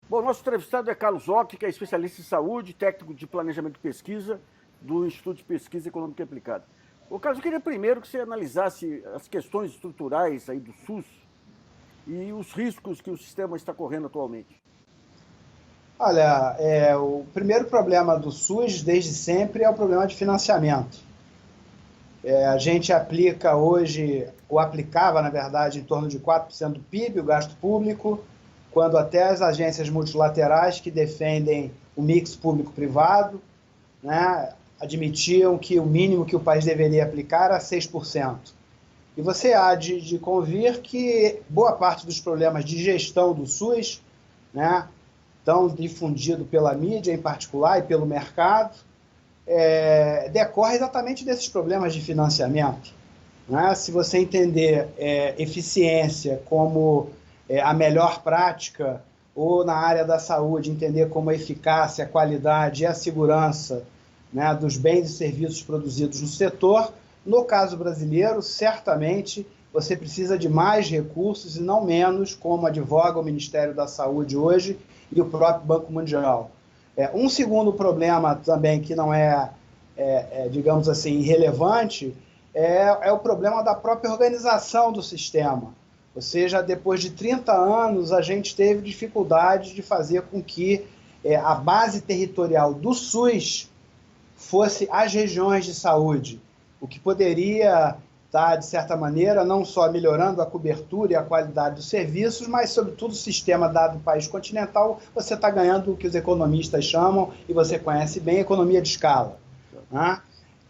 Bom, nosso entrevistado é Carlos Ock, que é especialista em saúde, técnico de planejamento e pesquisa do Instituto de Pesquisa Econômica e Aplicada. Ô, Carlos, eu queria primeiro que você analisasse as questões estruturais aí do SUS e os riscos que o sistema está correndo atualmente. Olha, o primeiro problema do SUS, desde sempre, é o problema de financiamento. A gente aplica hoje, ou aplicava, na verdade, em torno de 4% do PIB, o gasto público, quando até as agências multilaterais que defendem o mix público-privado, né, admitiam que o mínimo que o país deveria aplicar era 6%. E você há de convir que boa parte dos problemas de gestão do SUS, né, tão difundido pela mídia em particular e pelo mercado, decorre exatamente desses problemas de financiamento. Né? Se você entender eficiência como a melhor prática, ou na área da saúde entender como a eficácia, a qualidade e a segurança, né, dos bens e serviços produzidos no setor, no caso brasileiro, certamente você precisa de mais recursos e não menos, como advoga o Ministério da Saúde hoje e o próprio Banco Mundial. Um segundo problema também que não digamos assim, irrelevante, é o problema da própria organização do sistema. Ou seja, depois de 30 anos, a gente teve dificuldade de fazer com que a base territorial do SUS fosse as regiões de saúde, o que poderia estar, de certa maneira, não só melhorando a cobertura e a qualidade dos serviços, mas, sobretudo, o sistema dado do país continental, você está ganhando o que os economistas chamam, e você conhece bem, economia de escala. Né?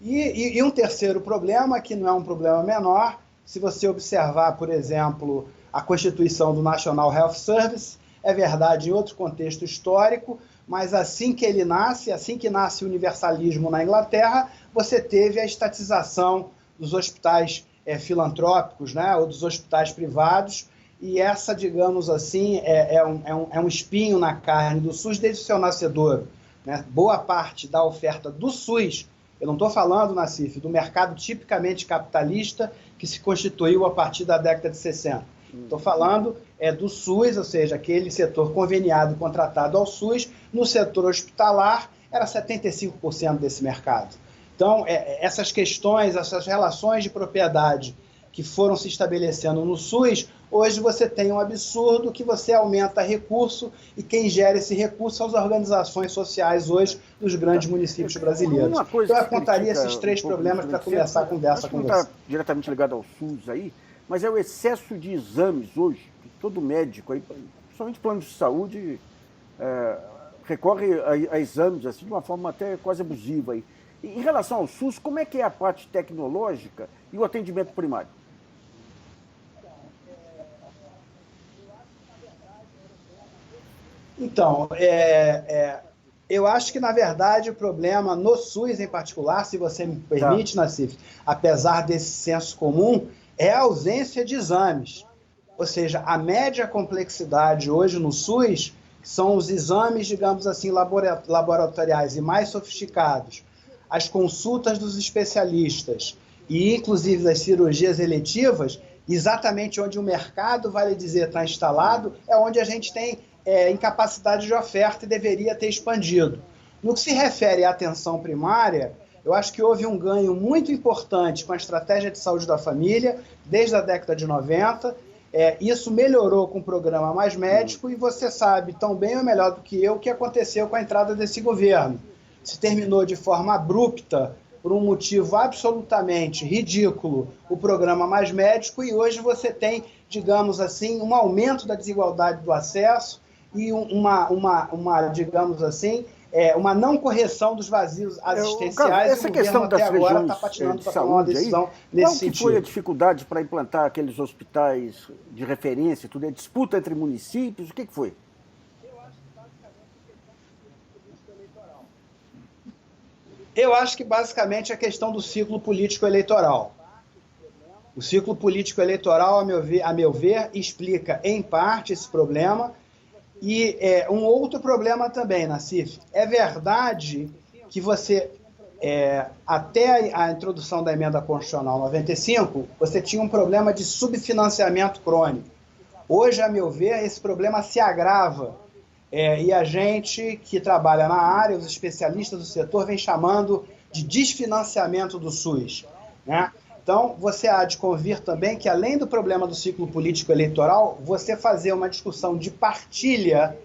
E um terceiro problema, que não é um problema menor, se você observar, por exemplo, a Constituição do National Health Service, é verdade em outro contexto histórico, mas assim que ele nasce, assim que nasce o universalismo na Inglaterra, você teve a estatização dos hospitais filantrópicos, né, ou dos hospitais privados, e essa, digamos assim, é um espinho na carne do SUS desde o seu nascedouro. Né? Boa parte da oferta do SUS, eu não estou falando, Nassif, do mercado tipicamente capitalista que se constituiu a partir da década de 60. Estou falando do SUS, ou seja, aquele setor conveniado, contratado ao SUS, no setor hospitalar era 75% desse mercado. Então, essas questões, essas relações de propriedade que foram se estabelecendo no SUS, hoje você tem um absurdo que você aumenta recurso e quem gera esse recurso são as organizações sociais hoje dos grandes municípios brasileiros. Então eu apontaria esses três problemas para começar a conversa com você. Não está diretamente ligado ao SUS aí, mas é o excesso de exames hoje, que todo médico, aí, principalmente plano de saúde, recorre a exames assim, de uma forma até quase abusiva. Aí. Em relação ao SUS, como é que é a parte tecnológica e o atendimento primário? Então, eu acho que, na verdade, o problema no SUS em particular, se você me permite, Nassif, apesar desse senso comum, é a ausência de exames. Ou seja, a média complexidade hoje no SUS são os exames, digamos assim, laboratoriais e mais sofisticados, as consultas dos especialistas e, inclusive, as cirurgias eletivas, exatamente onde o mercado, vale dizer, está instalado, é onde a gente tem incapacidade de oferta e deveria ter expandido. No que se refere à atenção primária, eu acho que houve um ganho muito importante com a estratégia de saúde da família, desde a década de 90. Isso melhorou com o programa Mais Médico e você sabe tão bem ou melhor do que eu o que aconteceu com a entrada desse governo. Se terminou de forma abrupta, por um motivo absolutamente ridículo, o programa Mais Médico, e hoje você tem, digamos assim, um aumento da desigualdade do acesso e digamos assim, uma não correção dos vazios assistenciais. Essa questão das regiões está patinando para tomar uma decisão aí, nesse sentido. Qual que foi a dificuldade para implantar aqueles hospitais de referência? Tudo é disputa entre municípios? O que foi? Eu acho que basicamente a questão do ciclo político eleitoral. O ciclo político eleitoral, a meu ver, explica em parte esse problema. E um outro problema também, Nassif, é verdade que você, até a introdução da emenda constitucional 95, você tinha um problema de subfinanciamento crônico. Hoje, a meu ver, esse problema se agrava e a gente que trabalha na área, os especialistas do setor, vem chamando de desfinanciamento do SUS, né? Então, você há de convir também que, além do problema do ciclo político eleitoral, você fazer uma discussão de partilha,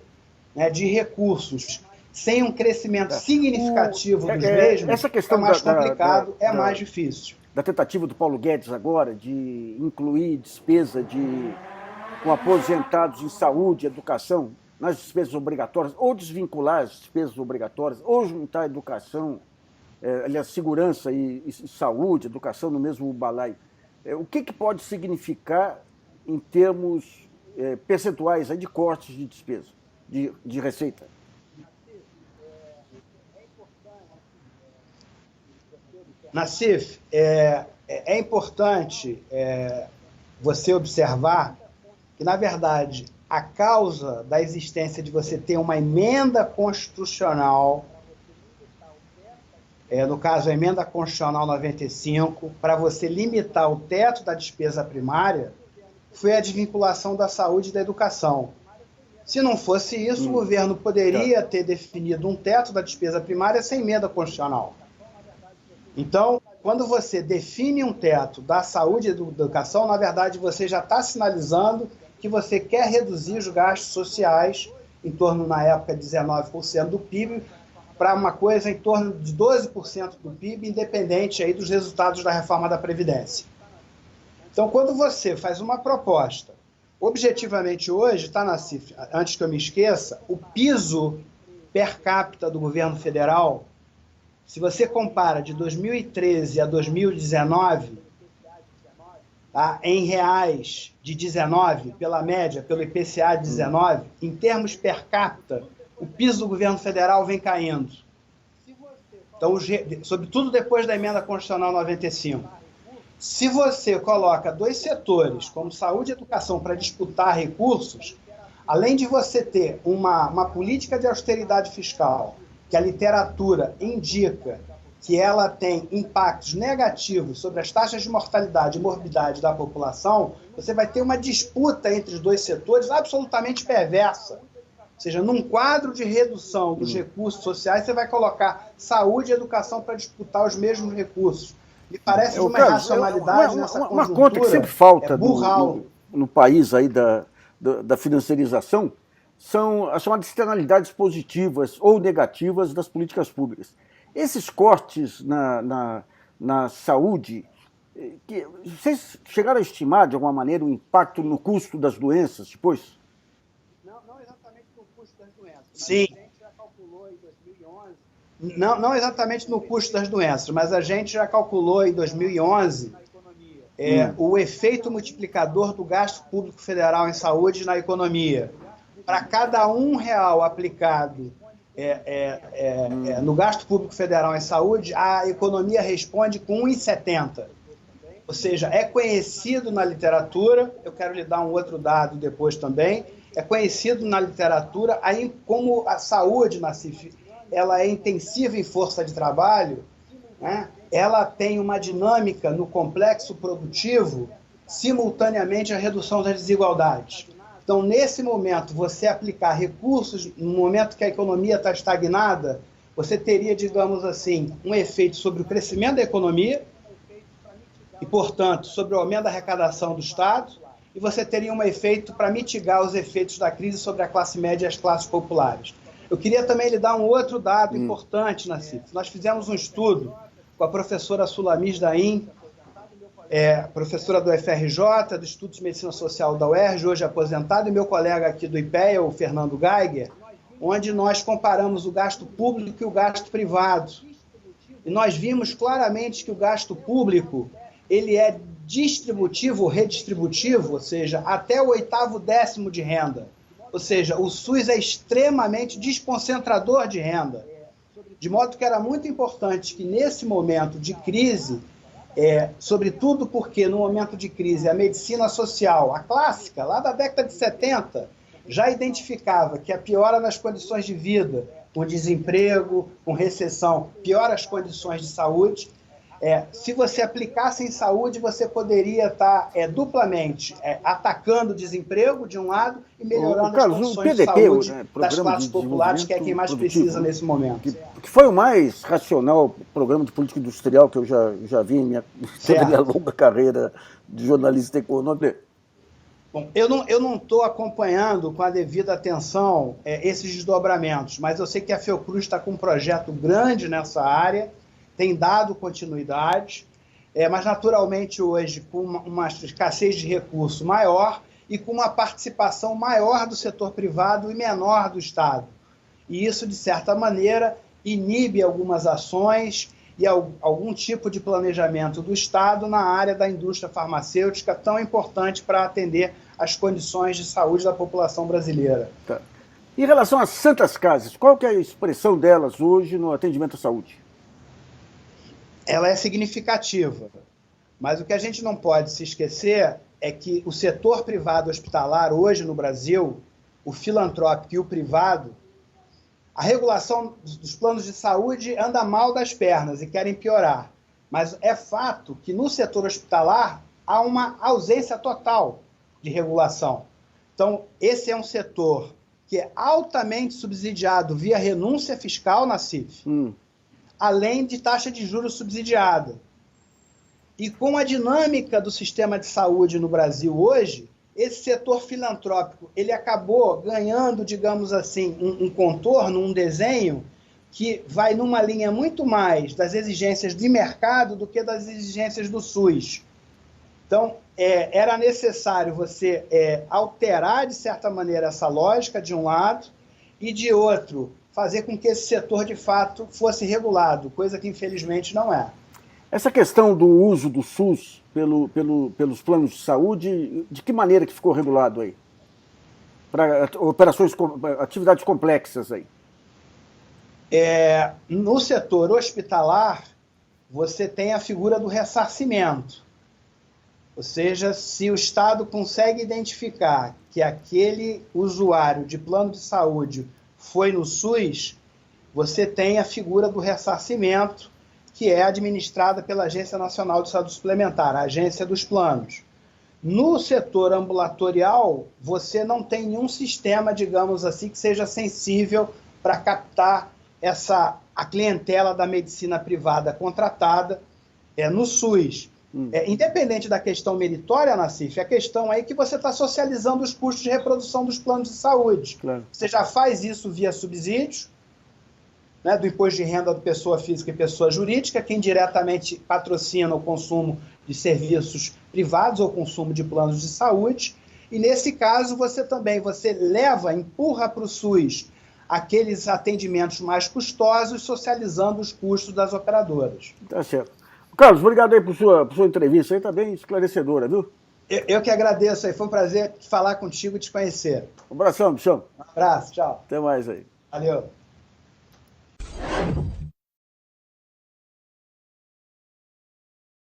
né, de recursos sem um crescimento significativo dos mesmos, essa questão é mais complicado, é mais difícil. Da tentativa do Paulo Guedes agora de incluir despesa com aposentados em saúde e educação nas despesas obrigatórias, ou desvincular as despesas obrigatórias, ou juntar a educação, aliás, segurança e saúde, educação no mesmo balaio. O que pode significar em termos percentuais aí de cortes de despesa, de receita? Nassif, é importante você observar que, na verdade, a causa da existência de você ter uma emenda constitucional, no caso a emenda constitucional 95, para você limitar o teto da despesa primária, foi a desvinculação da saúde e da educação. Se não fosse isso, o governo poderia ter definido um teto da despesa primária sem emenda constitucional. Então, quando você define um teto da saúde e da educação, na verdade, você já está sinalizando que você quer reduzir os gastos sociais, em torno, na época, de 19% do PIB, para uma coisa em torno de 12% do PIB, independente aí dos resultados da reforma da Previdência. Então, quando você faz uma proposta, objetivamente hoje, tá, Nassif, antes que eu me esqueça, o piso per capita do governo federal, se você compara de 2013 a 2019, tá, em reais de 19, pela média, pelo IPCA de 19, em termos per capita, o piso do governo federal vem caindo. Então, sobretudo depois da emenda constitucional 95. Se você coloca dois setores, como saúde e educação, para disputar recursos, além de você ter uma política de austeridade fiscal, que a literatura indica que ela tem impactos negativos sobre as taxas de mortalidade e morbidade da população, você vai ter uma disputa entre os dois setores absolutamente perversa. Ou seja, num quadro de redução dos recursos sociais, você vai colocar saúde e educação para disputar os mesmos recursos. Me parece uma irracionalidade nessa conjuntura. Uma conta que sempre falta no país aí da financiarização são as chamadas externalidades positivas ou negativas das políticas públicas. Esses cortes na saúde, vocês chegaram a estimar, de alguma maneira, o impacto no custo das doenças depois? Não exatamente no custo das doenças. Sim. A gente já calculou em 2011... Não exatamente no custo das doenças, mas a gente já calculou em 2011 o efeito multiplicador do gasto público federal em saúde na economia. Para cada R$1 aplicado no gasto público federal em saúde, a economia responde com 1,70. Ou seja, é conhecido na literatura, eu quero lhe dar um outro dado depois também, é conhecido na literatura, aí como a saúde, Nassif, ela é intensiva em força de trabalho, né? Ela tem uma dinâmica no complexo produtivo, simultaneamente à redução das desigualdades. Então, nesse momento, você aplicar recursos, no momento que a economia está estagnada, você teria, digamos assim, um efeito sobre o crescimento da economia e, portanto, sobre o aumento da arrecadação do Estado, e você teria um efeito para mitigar os efeitos da crise sobre a classe média e as classes populares. Eu queria também lhe dar um outro dado importante, Nassif. Nós fizemos um estudo com a professora Sulamis Daim, professora do FRJ, do Instituto de Medicina Social da UERJ, hoje aposentado, e meu colega aqui do IPEA, o Fernando Geiger, onde nós comparamos o gasto público e o gasto privado. E nós vimos claramente que o gasto público ele é distributivo, redistributivo, ou seja, até o 8º décimo de renda. Ou seja, o SUS é extremamente desconcentrador de renda. De modo que era muito importante que, nesse momento de crise, sobretudo porque no momento de crise a medicina social, a clássica, lá da década de 70, já identificava que a piora nas condições de vida, com desemprego, com recessão, piora as condições de saúde, Se você aplicasse em saúde, você poderia estar duplamente atacando o desemprego, de um lado, e melhorando as condições de saúde das classes populares, que é quem mais precisa nesse momento. Que foi o mais racional programa de política industrial que eu já vi em toda a minha longa carreira de jornalista econômico. Bom, eu não estou acompanhando com a devida atenção esses desdobramentos, mas eu sei que a Fiocruz está com um projeto grande nessa área, tem dado continuidade, mas naturalmente hoje com uma escassez de recurso maior e com uma participação maior do setor privado e menor do Estado. E isso, de certa maneira, inibe algumas ações e algum tipo de planejamento do Estado na área da indústria farmacêutica, tão importante para atender as condições de saúde da população brasileira. Tá. Em relação às santas casas, qual que é a expressão delas hoje no atendimento à saúde? Ela é significativa, mas o que a gente não pode se esquecer é que o setor privado hospitalar hoje no Brasil, o filantrópico e o privado, a regulação dos planos de saúde anda mal das pernas e querem piorar. Mas é fato que no setor hospitalar há uma ausência total de regulação. Então, esse é um setor que é altamente subsidiado via renúncia fiscal na CIF, além de taxa de juros subsidiada. E com a dinâmica do sistema de saúde no Brasil hoje, esse setor filantrópico ele acabou ganhando, digamos assim, um contorno, um desenho que vai numa linha muito mais das exigências de mercado do que das exigências do SUS. Então, era necessário você alterar, de certa maneira, essa lógica, de um lado, e, de outro, fazer com que esse setor, de fato, fosse regulado, coisa que, infelizmente, não é. Essa questão do uso do SUS pelos planos de saúde, de que maneira que ficou regulado aí? Para atividades complexas aí. No setor hospitalar, você tem a figura do ressarcimento. Ou seja, se o Estado consegue identificar que aquele usuário de plano de saúde foi no SUS, você tem a figura do ressarcimento, que é administrada pela Agência Nacional de Saúde Suplementar, a agência dos planos. No setor ambulatorial, você não tem nenhum sistema, digamos assim, que seja sensível para captar a clientela da medicina privada contratada no SUS. Independente da questão meritória, Nassif, a questão aí é que você está socializando os custos de reprodução dos planos de saúde. Claro. Você já faz isso via subsídio, né, do imposto de renda de pessoa física e pessoa jurídica, quem diretamente patrocina o consumo de serviços privados ou consumo de planos de saúde. E nesse caso, você empurra para o SUS aqueles atendimentos mais custosos, socializando os custos das operadoras. Tá certo. Carlos, obrigado aí por sua entrevista, aí tá bem esclarecedora, viu? Eu que agradeço aí, foi um prazer falar contigo e te conhecer. Um abração, bichão. Um abraço, tchau. Até mais aí. Valeu.